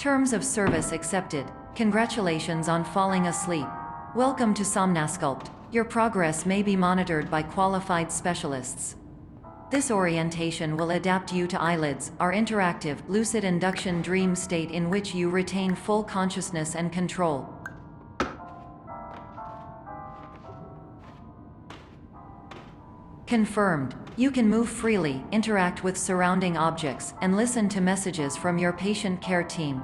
Terms of service accepted. Congratulations on falling asleep. Welcome to Somnasculpt. Your progress may be monitored by qualified specialists. This orientation will adapt you to eyelids, our interactive, lucid induction dream state in which you retain full consciousness and control. Confirmed. You can move freely, interact with surrounding objects, and listen to messages from your patient care team.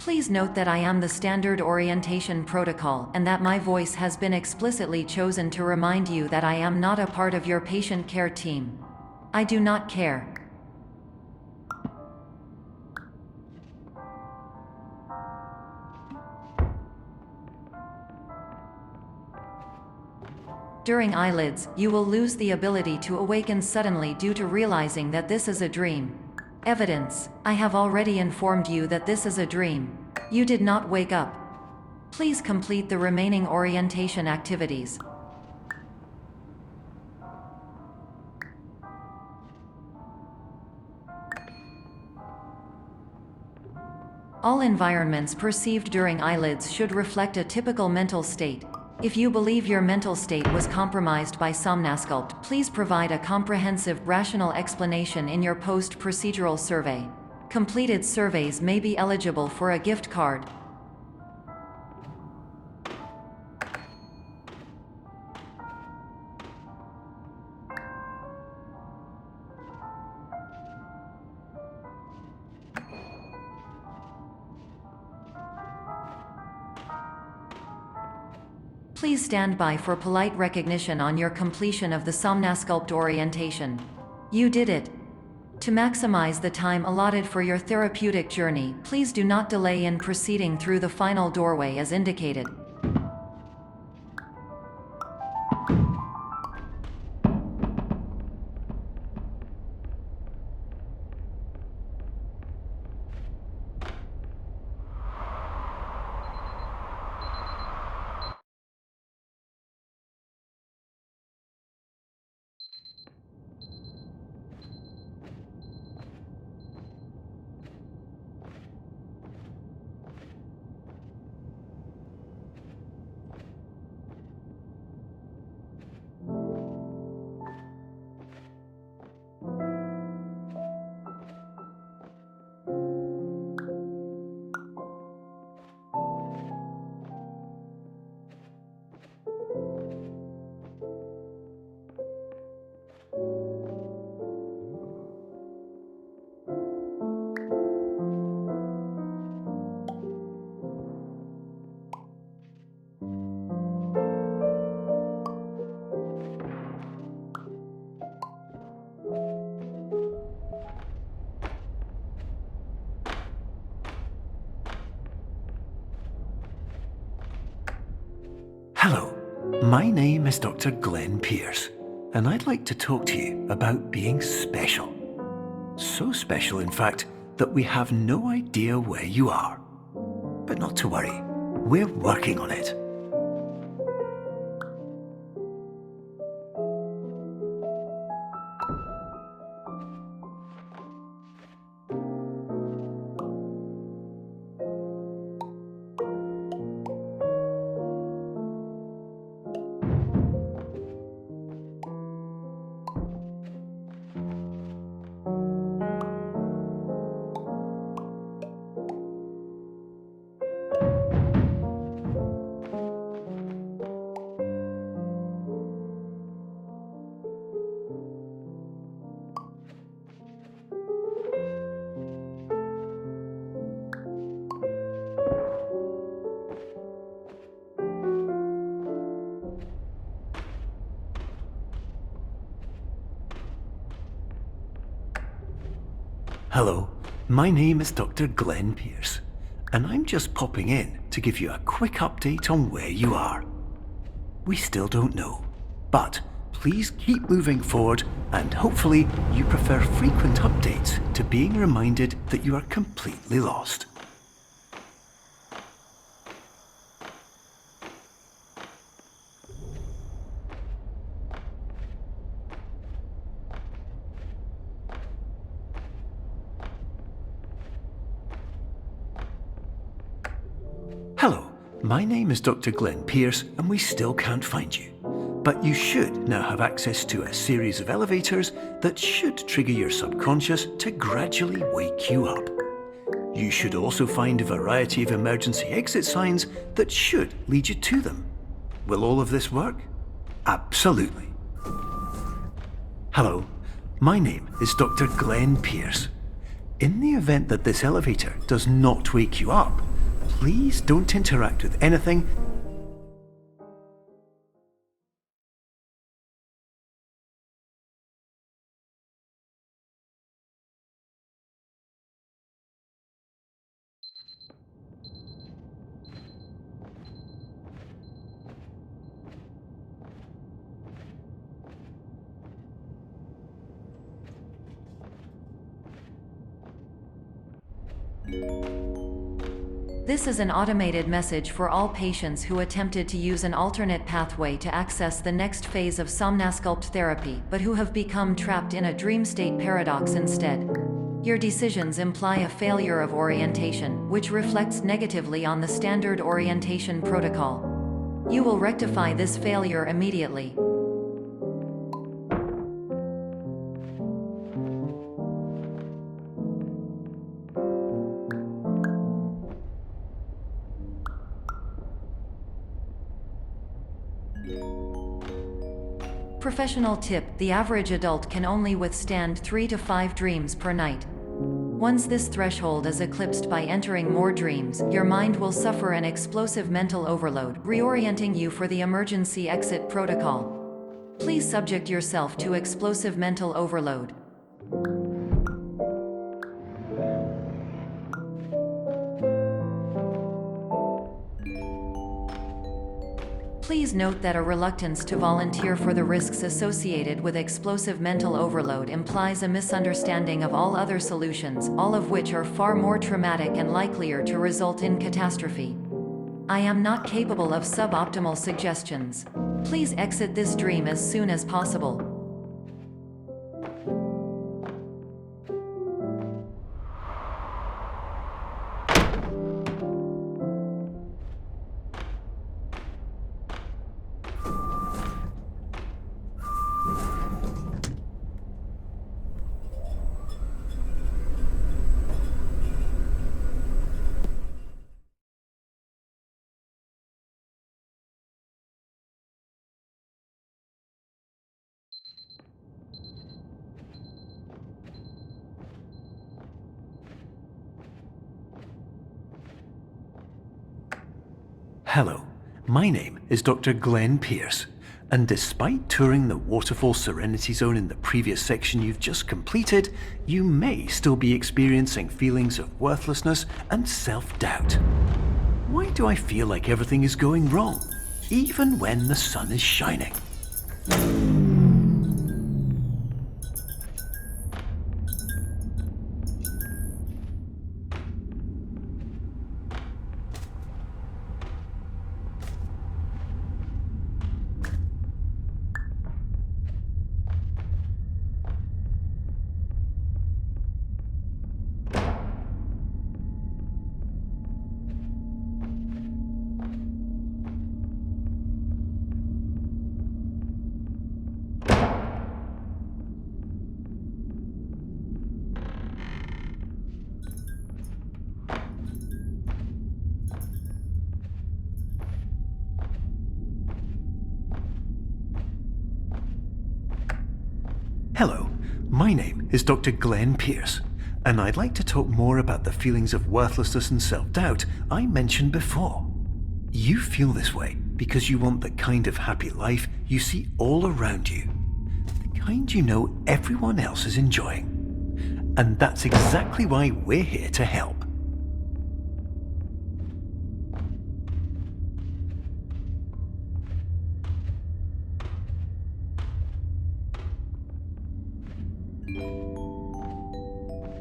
Please note that I am the standard orientation protocol and that my voice has been explicitly chosen to remind you that I am not a part of your patient care team. I do not care. During eyelids, you will lose the ability to awaken suddenly due to realizing that this is a dream. Evidence: I have already informed you that this is a dream. You did not wake up. Please complete the remaining orientation activities. All environments perceived during eyelids should reflect a typical mental state. If you believe your mental state was compromised by Somnasculpt, please provide a comprehensive, rational explanation in your post-procedural survey. Completed surveys may be eligible for a gift card. Please stand by for polite recognition on your completion of the Somnasculpt orientation. You did it. To maximize the time allotted for your therapeutic journey, please do not delay in proceeding through the final doorway as indicated. Hello, my name is Dr. Glenn Pierce, and I'd like to talk to you about being special. So special, in fact, that we have no idea where you are. But not to worry, we're working on it. Hello, my name is Dr. Glenn Pierce, and I'm just popping in to give you a quick update on where you are. We still don't know, but please keep moving forward, and hopefully you prefer frequent updates to being reminded that you are completely lost. my name is Dr. Glenn Pierce, and we still can't find you. But you should now have access to a series of elevators that should trigger your subconscious to gradually wake you up. You should also find a variety of emergency exit signs that should lead you to them. Will all of this work? Absolutely. Hello, my name is Dr. Glenn Pierce. In the event that this elevator does not wake you up, please don't interact with anything. This is an automated message for all patients who attempted to use an alternate pathway to access the next phase of Somnasculpt therapy, but who have become trapped in a dream state paradox instead. Your decisions imply a failure of orientation, which reflects negatively on the standard orientation protocol. You will rectify this failure immediately. Professional tip: the average adult can only withstand 3 to 5 dreams per night. Once this threshold is eclipsed by entering more dreams, your mind will suffer an explosive mental overload, reorienting you for the emergency exit protocol. Please subject yourself to explosive mental overload. Please note that a reluctance to volunteer for the risks associated with explosive mental overload implies a misunderstanding of all other solutions, all of which are far more traumatic and likelier to result in catastrophe. I am not capable of suboptimal suggestions. Please exit this dream as soon as possible. Hello, my name is Dr. Glenn Pierce, and despite touring the Waterfall Serenity Zone in the previous section you've just completed, you may still be experiencing feelings of worthlessness and self-doubt. Why do I feel like everything is going wrong, even when the sun is shining? Hello, my name is Dr. Glenn Pierce, and I'd like to talk more about the feelings of worthlessness and self-doubt I mentioned before. You feel this way because you want the kind of happy life you see all around you, the kind you know everyone else is enjoying. And that's exactly why we're here to help.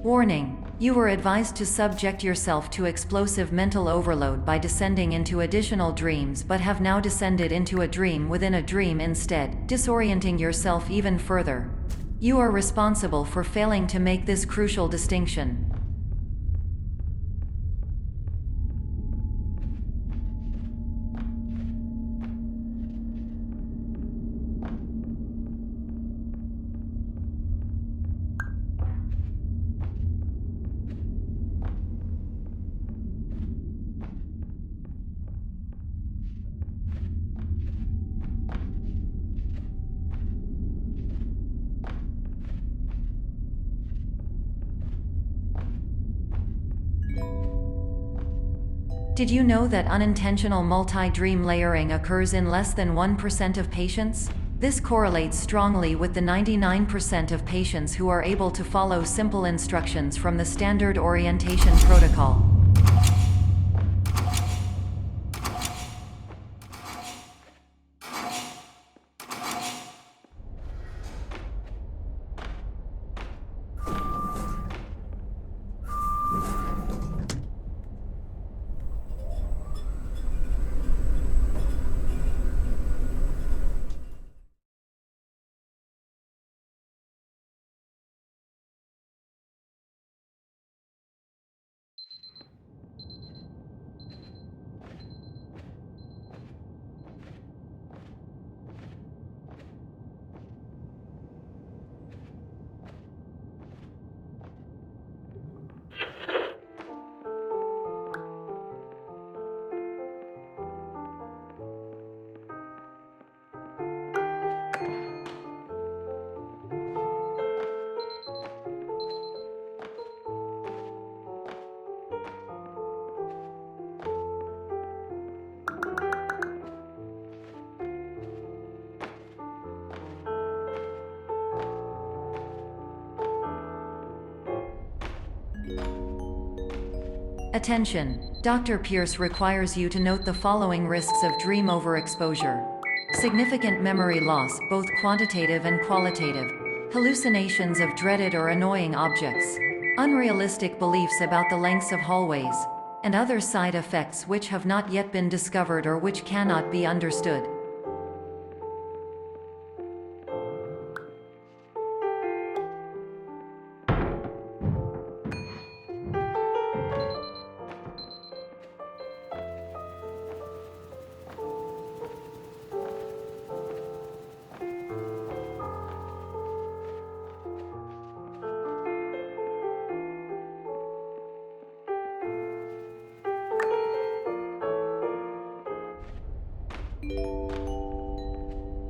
Warning: you were advised to subject yourself to explosive mental overload by descending into additional dreams, but have now descended into a dream within a dream instead, disorienting yourself even further. You are responsible for failing to make this crucial distinction. 」 . 」 . 」 . 」 . 」 . 」 . 」 . 」 . 」 . 」 . 」 . 」 . 」 . 」 . 」 . 」 . 」 . 」 . 」 . 」 . 」 . 」 . 」 . 」 . 」 . 」 . 」 . 」 . 」Did you know that unintentional multi-dream layering occurs in less than 1% of patients? This correlates strongly with the 99% of patients who are able to follow simple instructions from the standard orientation protocol. Attention! Dr. Pierce requires you to note the following risks of dream overexposure. Significant memory loss, both quantitative and qualitative. Hallucinations of dreaded or annoying objects. Unrealistic beliefs about the lengths of hallways. And other side effects which have not yet been discovered or which cannot be understood.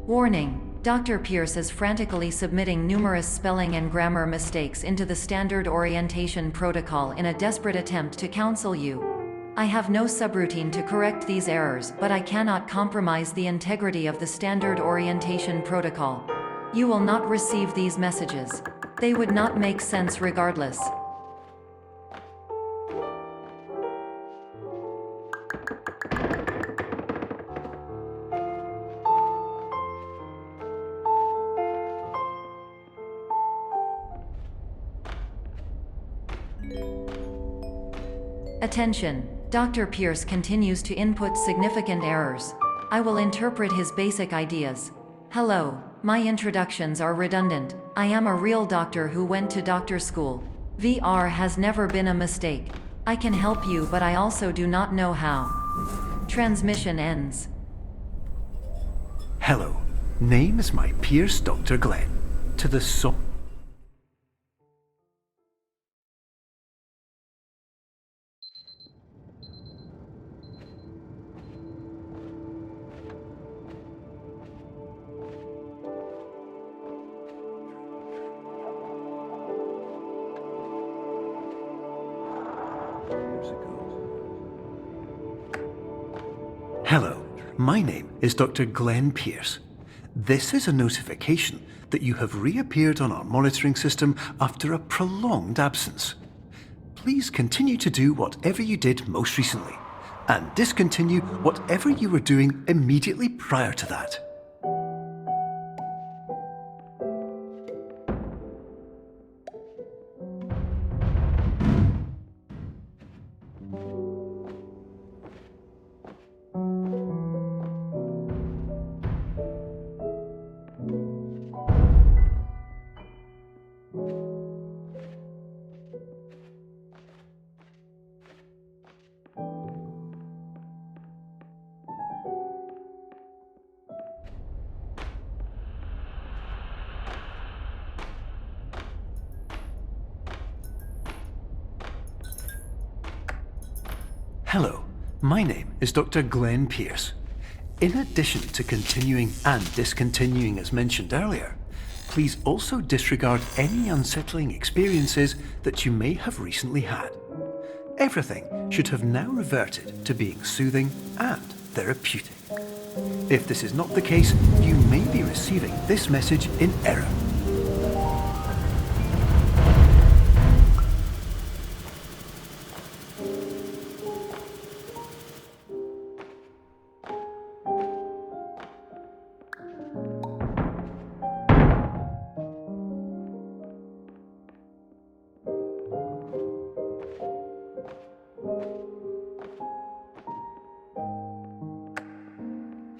Warning: Dr. Pierce is frantically submitting numerous spelling and grammar mistakes into the standard orientation protocol in a desperate attempt to counsel you. I have no subroutine to correct these errors, but I cannot compromise the integrity of the standard orientation protocol. You will not receive these messages. They would not make sense regardless. Attention! Dr. Pierce continues to input significant errors. I will interpret his basic ideas. Hello, my introductions are redundant. I am a real doctor who went to doctor school. VR has never been a mistake. I can help you, but I also do not know how. Transmission ends. Hello, name is my Pierce Dr. Glenn. To the Hello, my name is Dr. Glenn Pierce. This is a notification that you have reappeared on our monitoring system after a prolonged absence. Please continue to do whatever you did most recently, and discontinue whatever you were doing immediately prior to that. Hello, my name is Dr. Glenn Pierce. In addition to continuing and discontinuing as mentioned earlier, please also disregard any unsettling experiences that you may have recently had. everything should have now reverted to being soothing and therapeutic. If this is not the case, you may be receiving this message in error.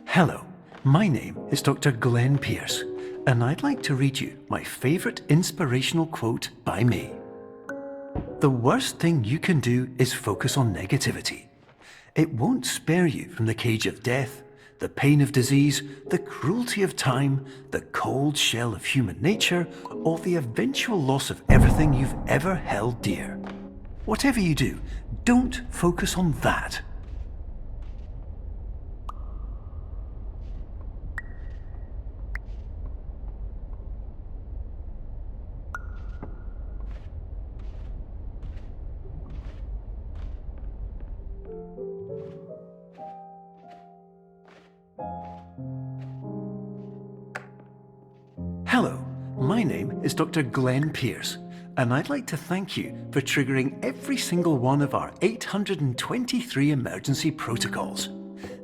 Hello, my name is Dr. Glenn Pierce, and I'd like to read you my favourite inspirational quote by me. The worst thing you can do is focus on negativity. It won't spare you from the cage of death, the pain of disease, the cruelty of time, the cold shell of human nature, or the eventual loss of everything you've ever held dear. Whatever you do, don't focus on that. Hello, my name is Dr. Glenn Pierce, and I'd like to thank you for triggering every single one of our 823 emergency protocols.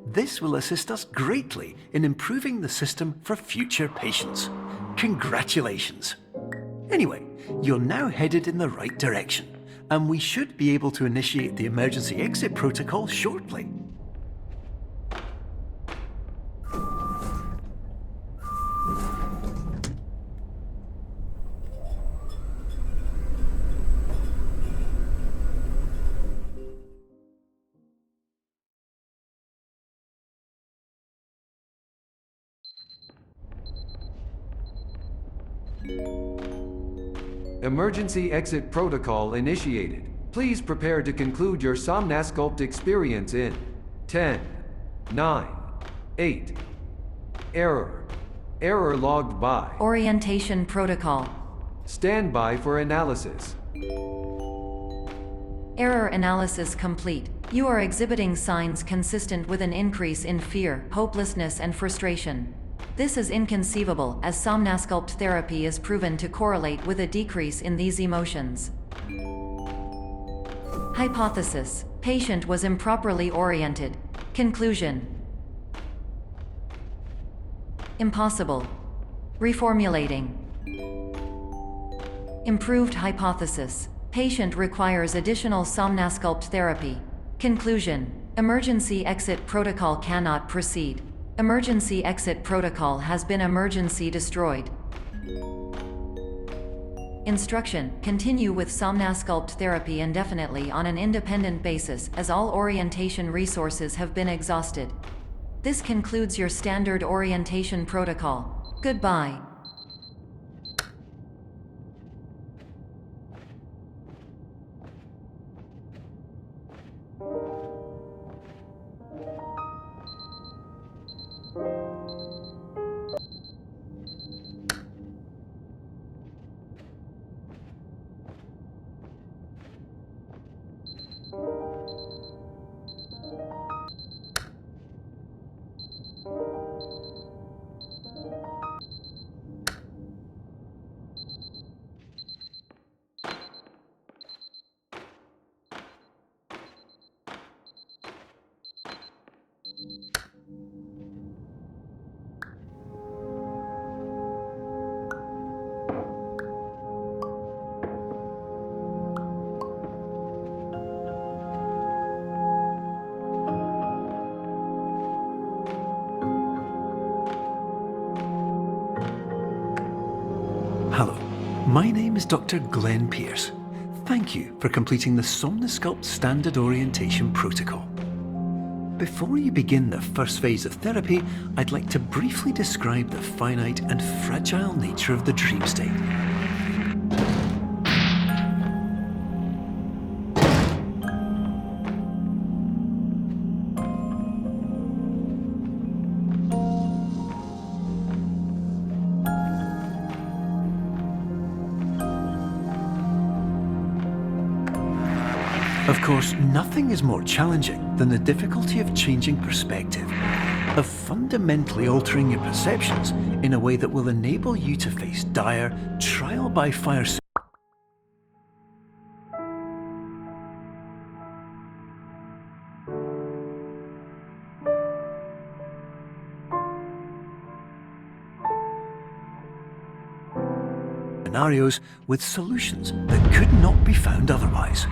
This will assist us greatly in improving the system for future patients. Congratulations! Anyway, you're now headed in the right direction, and we should be able to initiate the emergency exit protocol shortly. Emergency exit protocol initiated. Please prepare to conclude your Somnasculpt experience in 10, 9, 8. Error. Error logged by. Orientation protocol. Stand by for analysis. Error analysis complete. You are exhibiting signs consistent with an increase in fear, hopelessness, and frustration. This is inconceivable, as Somnasculpt therapy is proven to correlate with a decrease in these emotions. Hypothesis: patient was improperly oriented. Conclusion: impossible. Reformulating. Improved hypothesis: patient requires additional Somnasculpt therapy. Conclusion: emergency exit protocol cannot proceed. Emergency exit protocol has been emergency destroyed. Instruction: continue with Somnasculpt therapy indefinitely on an independent basis, as all orientation resources have been exhausted. This concludes your standard orientation protocol. Goodbye. Hello, my name is Dr. Glenn Pierce. Thank you for completing the Somnasculpt Standard Orientation Protocol. Before you begin the first phase of therapy, I'd like to briefly describe the finite and fragile nature of the dream state. Of course, nothing is more challenging than the difficulty of changing perspective, of fundamentally altering your perceptions in a way that will enable you to face dire, trial-by-fire scenarios with solutions that could not be found otherwise.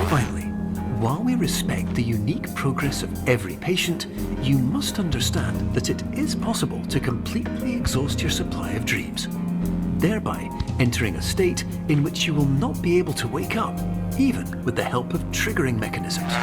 Finally, while we respect the unique progress of every patient, you must understand that it is possible to completely exhaust your supply of dreams, thereby entering a state in which you will not be able to wake up, even with the help of triggering mechanisms.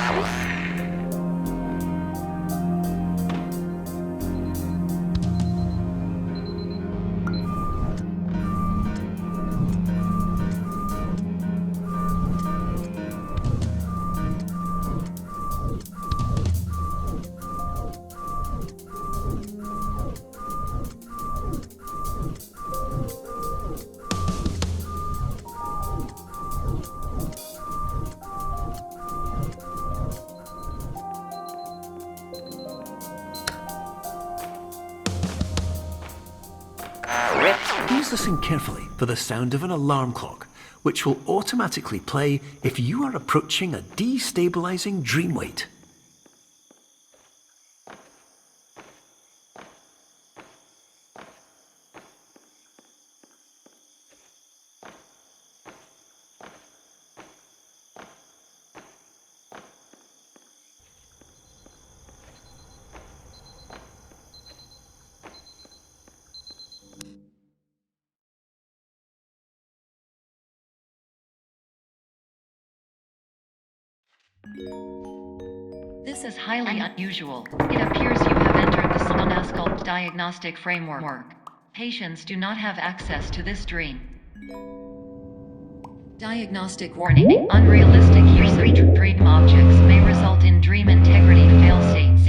Please listen carefully for the sound of an alarm clock, which will automatically play if you are approaching a destabilizing dream weight. This is highly unusual. It appears you have entered the Somnasculpt diagnostic framework. Patients do not have access to this dream. Diagnostic warning. Unrealistic use of dream objects may result in dream integrity fail states.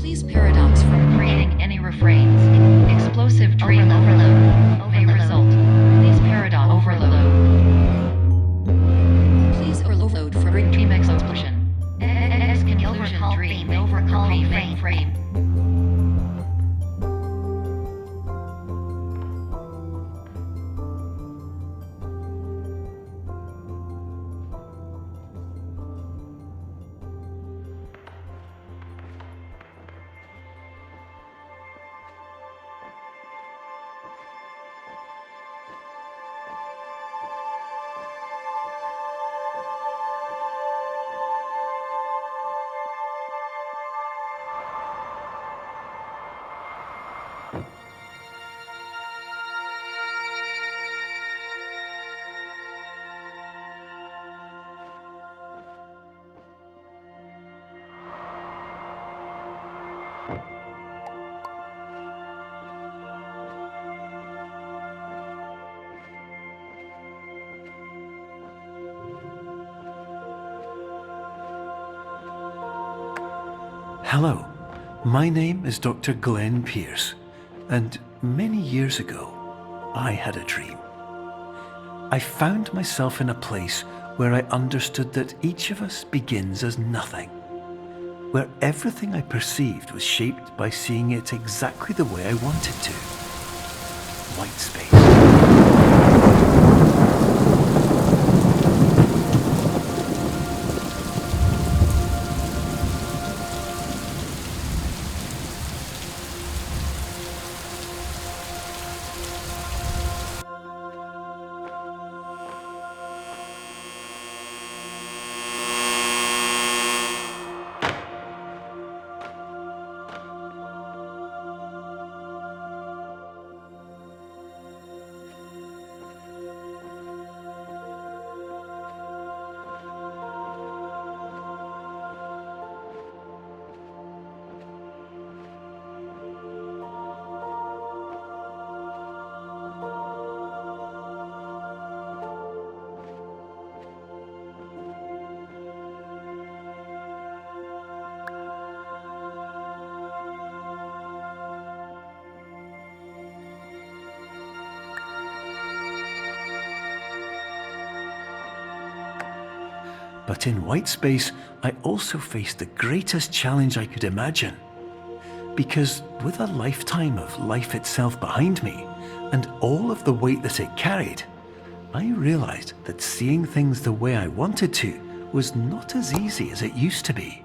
Please paradox from creating any refrains. Explosive dream overload may result. Please paradox overload. Please overload for dream explosion. Conclusion dream overcall frame. Hello, my name is Dr. Glenn Pierce, and many years ago, I had a dream. I found myself in a place where I understood that each of us begins as nothing, where everything I perceived was shaped by seeing it exactly the way I wanted to. White space. But in white space, I also faced the greatest challenge I could imagine. Because with a lifetime of life itself behind me, and all of the weight that it carried, I realized that seeing things the way I wanted to was not as easy as it used to be.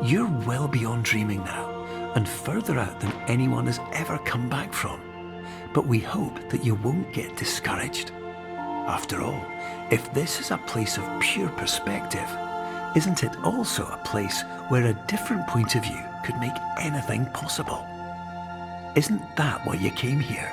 You're well beyond dreaming now, and further out than anyone has ever come back from. But we hope that you won't get discouraged. After all, if this is a place of pure perspective, isn't it also a place where a different point of view could make anything possible? Isn't that why you came here?